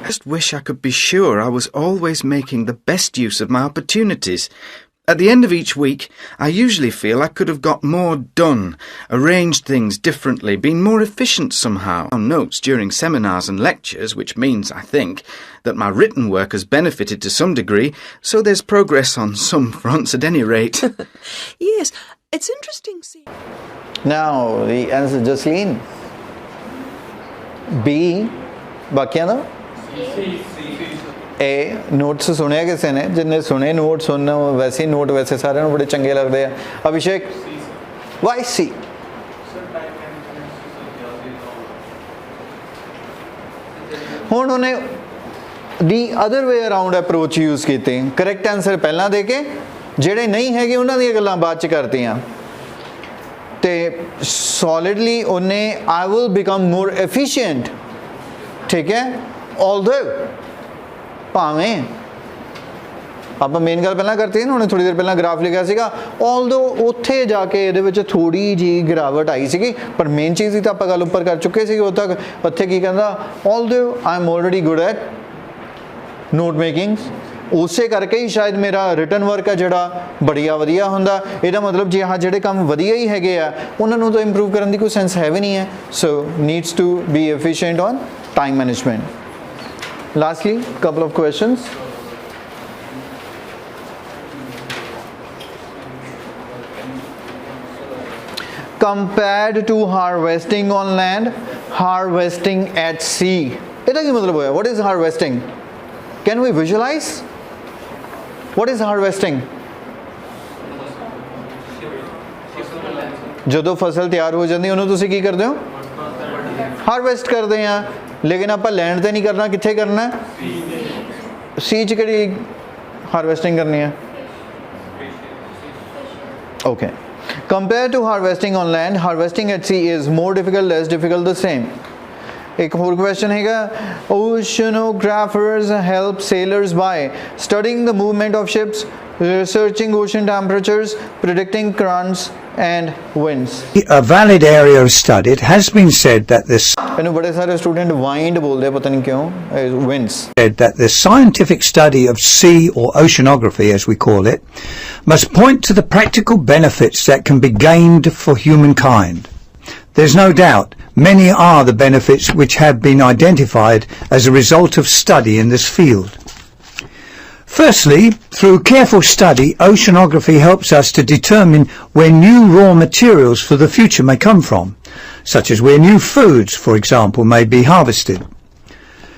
I just wish I could be sure I was always making the best use of my opportunities. At the end of each week, I usually feel I could have got more done, arranged things differently, been more efficient somehow. On notes during seminars and lectures, which means, I think, that my written work has benefited to some degree, so there's progress on some fronts at any rate. Yes, it's interesting seeing. Now, the answer, Jasleen. B, ਬਾਕੀਆਂ ਦਾ ਇਹ notes ਸੁਣਿਆ ਕਿਸੇ ਨੇ, ਜਿੰਨੇ ਸੁਣੇ note ਸੁਣਨਾ ਵੈਸੇ ਹੀ note ਵੈਸੇ ਸਾਰਿਆਂ ਨੂੰ ਬੜੇ ਚੰਗੇ ਲੱਗਦੇ ਆ. Abhishek, why C? ਹੁਣ ਉਹਨੇ the other way around approach use ਕੀਤੀ, ਕਰੈਕਟ ਆਂਸਰ ਪਹਿਲਾਂ ਦੇ ਕੇ ਜਿਹੜੇ ਨਹੀਂ ਹੈਗੇ ਉਹਨਾਂ ਦੀਆਂ ਗੱਲਾਂ ਬਾਅਦ 'ਚ ਕਰਤੀਆਂ. ਅਤੇ ਸੋਲਿਡਲੀ ਉਹਨੇ I will become more efficient, ਠੀਕ ਹੈ, although ਭਾਵੇਂ ਆਪਾਂ ਮੇਨ ਗੱਲ ਪਹਿਲਾਂ ਕਰਤੀ ਨਾ, ਉਹਨੇ ਥੋੜ੍ਹੀ ਦੇਰ ਪਹਿਲਾਂ ਗ੍ਰਾਫ ਲਿਖਿਆ ਸੀਗਾ, although ਉੱਥੇ ਜਾ ਕੇ ਇਹਦੇ ਵਿੱਚ ਥੋੜ੍ਹੀ ਜਿਹੀ ਗਿਰਾਵਟ ਆਈ ਸੀਗੀ, ਪਰ ਮੇਨ ਚੀਜ਼ ਦੀ ਤਾਂ ਆਪਾਂ ਗੱਲ ਉੱਪਰ ਕਰ ਚੁੱਕੇ ਸੀਗੇ ਉਦੋਂ ਤੱਕ. ਉੱਥੇ ਕੀ ਕਹਿੰਦਾ, although I am already good at note making, ਉਸੇ ਕਰਕੇ ਹੀ ਸ਼ਾਇਦ ਮੇਰਾ ਰਿਟਨ ਵਰਕ ਆ ਜਿਹੜਾ ਬੜੀਆ ਵਧੀਆ ਹੁੰਦਾ. ਇਹਦਾ ਮਤਲਬ ਜੇ ਹਾਂ ਜਿਹੜੇ ਕੰਮ ਵਧੀਆ ਹੀ ਹੈਗੇ ਆ ਉਹਨਾਂ ਨੂੰ ਤਾਂ ਇੰਪਰੂਵ ਕਰਨ ਦੀ ਕੋਈ ਸੈਂਸ ਹੈ ਵੀ ਨਹੀਂ ਹੈ. So needs to be efficient on time management. Lastly, couple of questions. Compared to harvesting on land, harvesting at sea. ਇਹਦਾ ਕੀ ਮਤਲਬ ਹੋਇਆ? What is harvesting? Can we visualize? What is harvesting? ਜਦੋਂ ਫਸਲ ਤਿਆਰ ਹੋ ਜਾਂਦੀ ਉਹਨੂੰ ਤੁਸੀਂ ਕੀ ਕਰਦੇ ਹੋ? ਹਾਰਵੈਸਟ ਕਰਦੇ ਆ. ਲੇਕਿਨ ਆਪਾਂ ਲੈਂਡ 'ਤੇ ਨਹੀਂ ਕਰਨਾ, ਕਿੱਥੇ ਕਰਨਾ? ਸੀ 'ਚ ਕਿਹੜੀ ਹਾਰਵੈਸਟਿੰਗ ਕਰਨੀ ਹੈ? Okay. Compared to harvesting on land, harvesting at sea is more difficult, less difficult, the same. एक और question हैगा, oceanographers help sailors by studying the movement of ships, researching ocean temperatures, predicting currents and winds. A valid area of study. It has been said that this ਇਹਨੂੰ ਬੜੇ ਸਾਰੇ student wind ਬੋਲਦੇ ਪਤਾ ਨਹੀਂ ਕਿਉਂ, winds. Said that the scientific study of sea or oceanography, as we call it, must point to the practical benefits that can be gained for humankind. There's no doubt many are the benefits which have been identified as a result of study in this field. Firstly, through careful study, oceanography helps us to determine where new raw materials for the future may come from, such as where new foods, for example, may be harvested.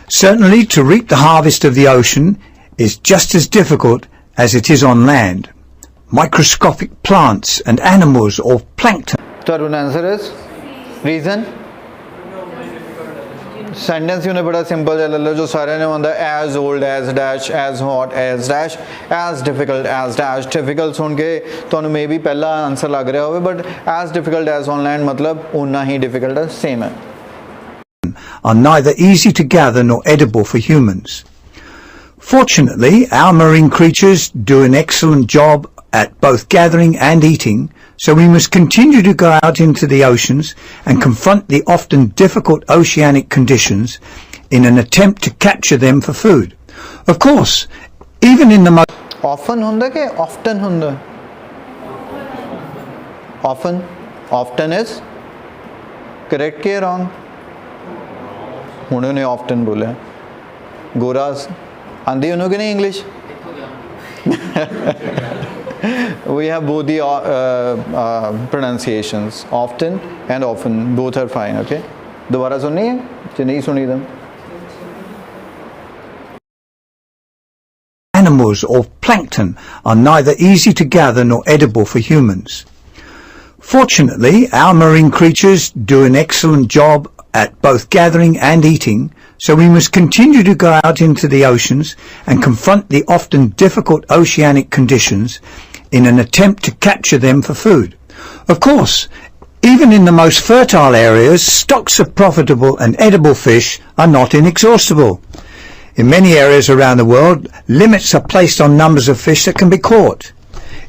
Certainly, to reap the harvest of the ocean is just as difficult as it is on land. Microscopic plants and animals or plankton. Third answer is reason. Sentence you ने बड़ा simple है लल्ला जो सारे ने होंदा as old as dash, as hot as dash, as difficult as dash. Difficult सुन के तो उन्हें maybe पहला आंसर लग रहा होगा, but as difficult as on land मतलब उन्ना ही difficult है, same है. Are neither easy to gather nor edible for humans. Fortunately, our marine creatures do an excellent job at both gathering and eating, so we must continue to go out into the oceans and confront the often difficult oceanic conditions in an attempt to capture them for food. Of course, even in the most Often ਹੁੰਦਾ के often ਹੁੰਦਾ? Often is correct के wrong? उन्होंने often बोला. गोरास आंधी उन्होंने नहीं English? We have both the pronunciations, often and often. Both are fine, okay? दोबारा सुननी है? कि नहीं सुनी तुम? animals or plankton are neither easy to gather nor edible for humans. Fortunately, our marine creatures do an excellent job at both gathering and eating, so we must continue to go out into the oceans and confront the often difficult oceanic conditions in an attempt to capture them for food. Of course, even in the most fertile areas, stocks of profitable and edible fish are not inexhaustible. In many areas around the world, limits are placed on numbers of fish that can be caught.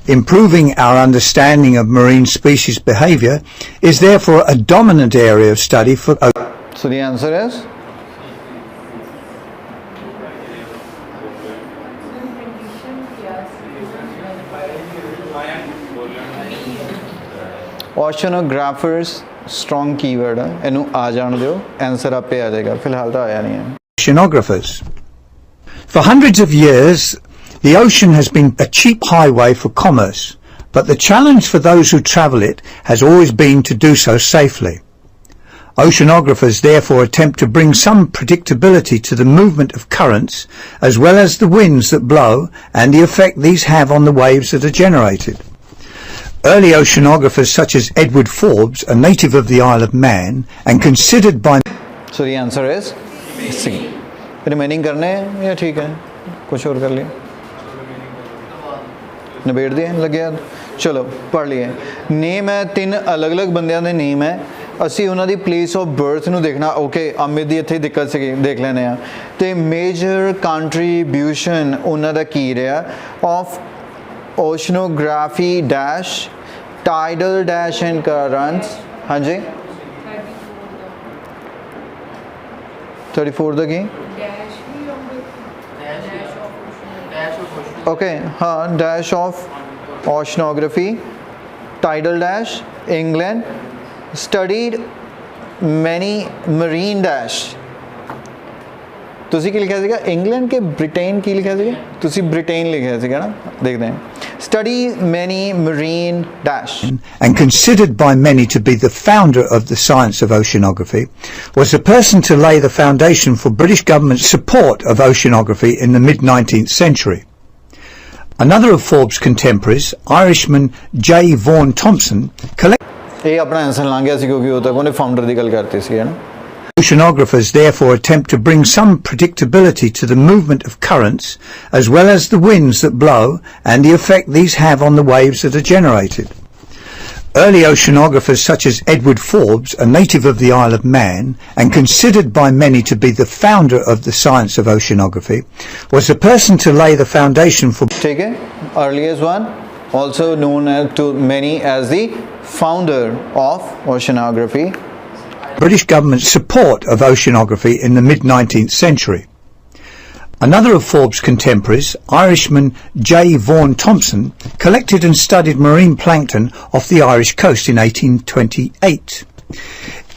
Improving our understanding of marine species behaviour is therefore a dominant area of study for... So the answer is? Oceanographers, strong keyword है, इन्हों आ जाने दो, answer आप पे आ जाएगा, फिलहाल तो आया नहीं है. Oceanographers. For hundreds of years, the ocean has been a cheap highway for commerce, but the challenge for those who travel it has always been to do so safely. Oceanographers therefore attempt to bring some predictability to the movement of currents, as well as the winds that blow and the effect these have on the waves that are generated. Early oceanographers such as Edward Forbes, a native of the Isle of Man, and considered by... So the answer is C. Remaining करने हैं या ठीक है कुछ और कर लिया निबेड़ दिए लगे याद चलो पढ़ लिए नेम है तीन अलग अलग बंदियां दे नेम है ਅਸੀਂ ਉਹਨਾਂ ਦੀ ਪਲੇਸ ਆਫ ਬਰਥ ਨੂੰ ਦੇਖਣਾ ਓਕੇ ਅਮਿਤ ਦੀ ਇੱਥੇ ਦਿੱਕਤ ਸੀ ਦੇਖ ਲੈਣੇ ਆ ਤੇ ਮੇਜਰ ਕੰਟਰੀਬਿਊਸ਼ਨ ਉਹਨਾਂ ਦਾ ਕੀ ਰਿਹਾ of oceanography dash tidal dash and currents ਹਾਂਜੀ 34 ਦਾ ਕੀ okay हाँ dash of oceanography tidal dash England studied many marine dash ਤੁਸੀਂ ਕੀ ਲਿਖਿਆ ਸੀਗਾ ਇੰਗਲੈਂਡ ਕੇ ਬ੍ਰਿਟੇਨ ਕੀ ਲਿਖਿਆ ਸੀਗਾ ਤੁਸੀਂ ਬ੍ਰਿਟੇਨ ਲਿਖਿਆ ਸੀਗਾ ਨਾ ਦੇਖਦੇ ਹਾਂ study many marine dash and considered by many to be the founder of the science of oceanography was the person to lay the foundation for British government's support of oceanography in the mid-19th century. Another of Forbes' contemporaries, Irishman J. Vaughan Thompson, ਇਹ ਆਪਣਾ answer ਲੰਘ ਗਿਆ ਸੀ ਕਿਉਂਕਿ ਉਹ ਤੱਕ ਉਹਨੇ founder ਦੀ ਗੱਲ ਕਰਤੀ ਸੀ ਹੈ ਨਾ Oceanographers therefore attempt to bring some predictability to the movement of currents, as well as the winds that blow and the effect these have on the waves that are generated. Early oceanographers such as Edward Forbes, a native of the Isle of Man, and considered by many to be the founder of the science of oceanography, was the person to lay the foundation for... ठीक है, earliest one, also known to many as the founder of oceanography. British government's support of oceanography in the mid-19th century. Another of Forbes' contemporaries, Irishman J. Vaughan Thompson, collected and studied marine plankton off the Irish coast in 1828.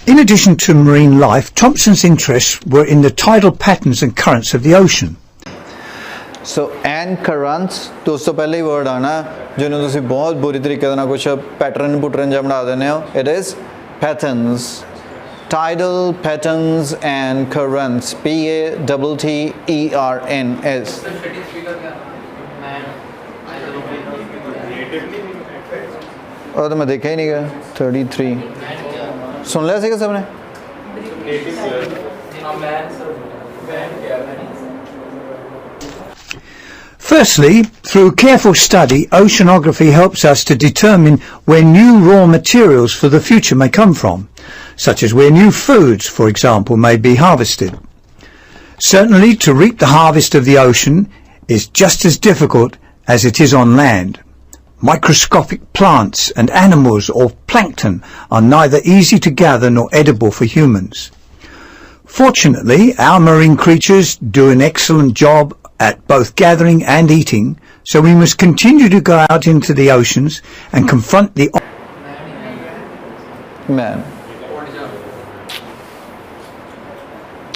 In addition to marine life, Thompson's interests were in the tidal patterns and currents of the ocean. So and currents तो उस तो पहले ही word आना जिन्होंने तुसी बहुत बुरी तरीके ना कुछ pattern जब बना देने हो. It is patterns, tidal patterns and currents. PATTERNS. और तो मैं देखा ही नहीं गया 33 सुन लिया सीगा सबने Firstly, through careful study, oceanography helps us to determine where new raw materials for the future may come from, such as where new foods, for example, may be harvested. Certainly, to reap the harvest of the ocean is just as difficult as it is on land. Microscopic plants and animals or plankton are neither easy to gather nor edible for humans. Fortunately, our marine creatures do an excellent job at both gathering and eating, so we must continue to go out into the oceans and confront the man.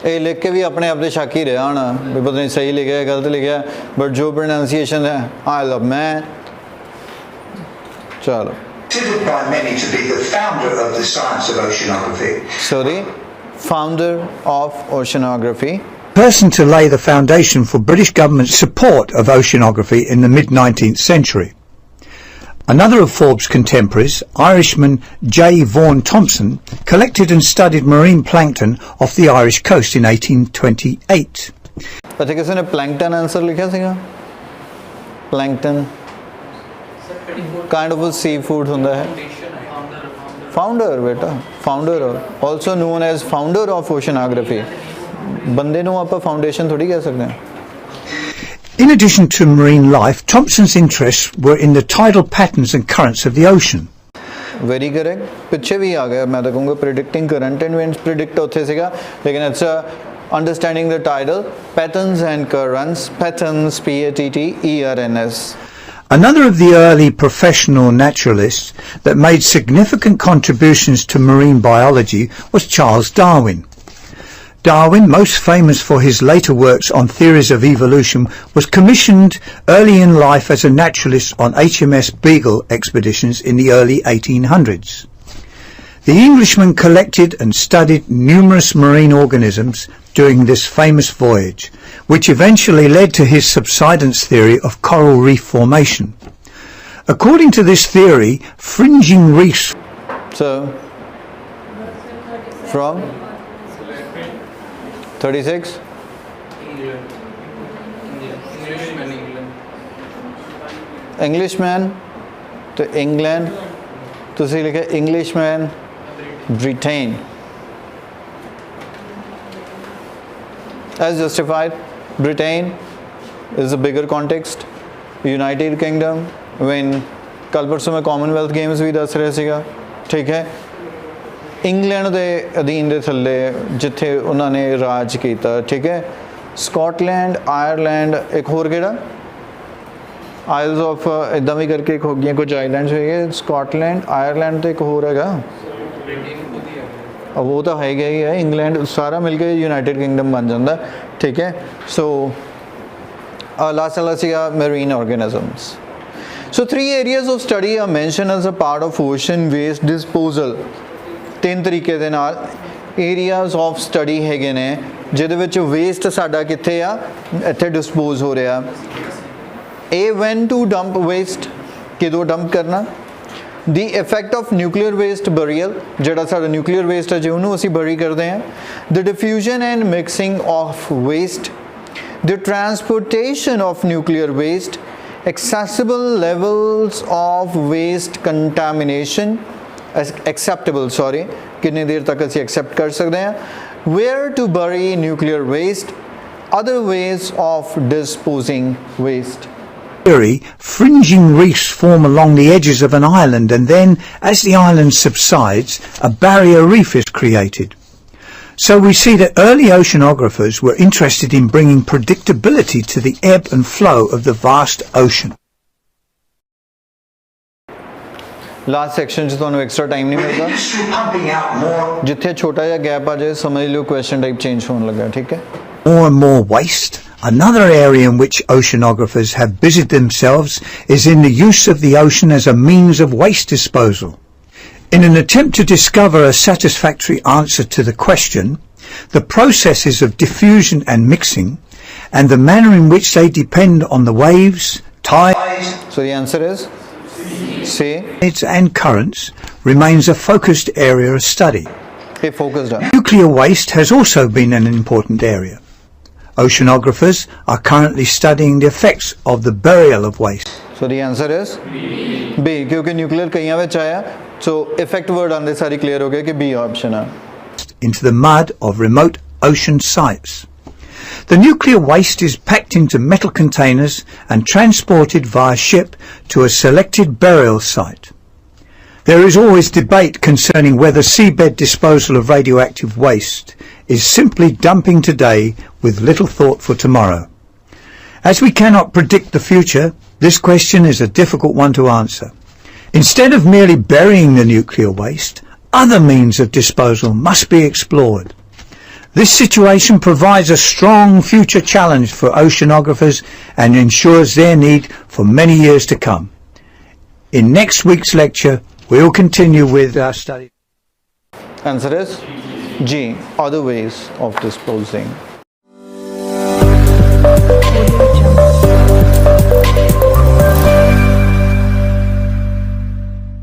ये लिख के भी अपने आप से शक ही रहा ना भी पता नहीं सही लिखा है गलत लिखा है बट जो प्रोनाउंसिएशन है Isle of Man चलो Considered by many to be the founder of the science of oceanography. Sorry, founder of oceanography. person to lay the foundation for British government's support of oceanography in the mid-19th century. Another of Forbes' contemporaries, Irishman J. Vaughan Thompson, collected and studied marine plankton off the Irish coast in 1828. अच्छा किसी ने plankton answer लिखा सीगा? Plankton kind of a seafood होता है. Founder बेटा, founder also known as founder of oceanography. बंदे ਨੂੰ ਆਪਾਂ foundation थोड़ी कह सकते हैं. In addition to marine life, Thompson's interests were in the tidal patterns and currents of the ocean. Very correct. पीछे भी आ गया मैं तो कहूँगा predicting current and winds predict होते सीगा लेकिन अच्छा understanding the tidal patterns and currents, patterns P-A-T-T-E-R-N-S. Another of the early professional naturalists that made significant contributions to marine biology was Charles Darwin. Darwin, most famous for his later works on theories of evolution, was commissioned early in life as a naturalist on HMS Beagle expeditions in the early 1800s. The Englishman collected and studied numerous marine organisms during this famous voyage, which eventually led to his subsidence theory of coral reef formation. According to this theory, fringing reefs... So, from 36? Englishman to England, to see like Englishman, Britain. As justified, Britain is a bigger context. United Kingdom, when कल परसों में Commonwealth Games भी दस रहे सीगा, ठीक है? England ਦੇ ਅਧੀਨ ਦੇ ਥੱਲੇ ਜਿੱਥੇ ਉਹਨਾਂ ਨੇ ਰਾਜ ਕੀਤਾ ਠੀਕ ਹੈ ਸਕਾਟਲੈਂਡ ਆਇਰਲੈਂਡ ਇੱਕ ਹੋਰ ਕਿਹੜਾ ਆਇਲਸ ਆਫ ਇਦਾਂ ਵੀ ਕਰਕੇ ਇੱਕ ਹੋ ਗਈਆਂ ਕੁਝ ਆਈਲੈਂਡਸ ਹੈਗੇ ਸਕਾਟਲੈਂਡ ਆਇਰਲੈਂਡ ਤੇ ਇੱਕ ਹੋਰ ਹੈਗਾ ਉਹ ਤਾਂ ਹੈਗਾ ਹੀ ਹੈ ਇੰਗਲੈਂਡ ਸਾਰਾ ਮਿਲ ਕੇ ਯੂਨਾਈਟਿਡ ਕਿੰਗਡਮ ਬਣ ਜਾਂਦਾ ਠੀਕ ਹੈ ਸੋ ਲਾਸਟ ਵਾਲਾ ਸੀਗਾ Marine ਆਰਗੈਨਿਜ਼ਮਸ so 3 areas of study are mentioned as a part of ocean waste disposal तीन तरीके दे नाल एरियाज ऑफ स्टडी हैगे ने जिहदे विच वेस्ट साडा कित्थे आ इत्थे डिस्पोज हो रहा ए व्हेन टू डंप वेस्ट किदों डंप करना the effect of nuclear waste burial जिहड़ा साडा न्यूक्लियर वेस्ट है जे उहनूं असीं बरी करदे हां the diffusion and mixing of waste the transportation of nuclear waste accessible levels of waste contamination acceptable sorry कितनी देर तक असी accept कर सकते हैं where to bury nuclear waste other ways of disposing waste fringing reefs form along the edges of an island and then as the island subsides a barrier reef is created so we see that early oceanographers were interested in bringing predictability to the ebb and flow of the vast ocean. Last section च तुहानू extra time नहीं With मिलता industry pumping out more जिथे छोटा जिहा gap आ जाए समझ लो question type change होने लगा ठीक है more and more waste, another area in which oceanographers have busied themselves is in the use of the ocean as a means of waste disposal. In an attempt to discover a satisfactory answer to the question, the processes of diffusion and mixing, and the manner in which they depend on the waves, tides, so the answer is C and currents, remains a focused area of study. ये focused है Nuclear waste has also been an important area. Oceanographers are currently studying the effects of the burial of waste. so the answer is B क्योंकि nuclear कईयां विच आया so effect word आंदे सारी clear हो गया कि B option है Into the mud of remote ocean sites. The nuclear waste is packed into metal containers and transported via ship to a selected burial site. There is always debate concerning whether seabed disposal of radioactive waste is simply dumping today with little thought for tomorrow. As we cannot predict the future, this question is a difficult one to answer. Instead of merely burying the nuclear waste, other means of disposal must be explored. This situation provides a strong future challenge for oceanographers and ensures their need for many years to come. In next week's lecture, we will continue with our study. answer is G other ways of disposing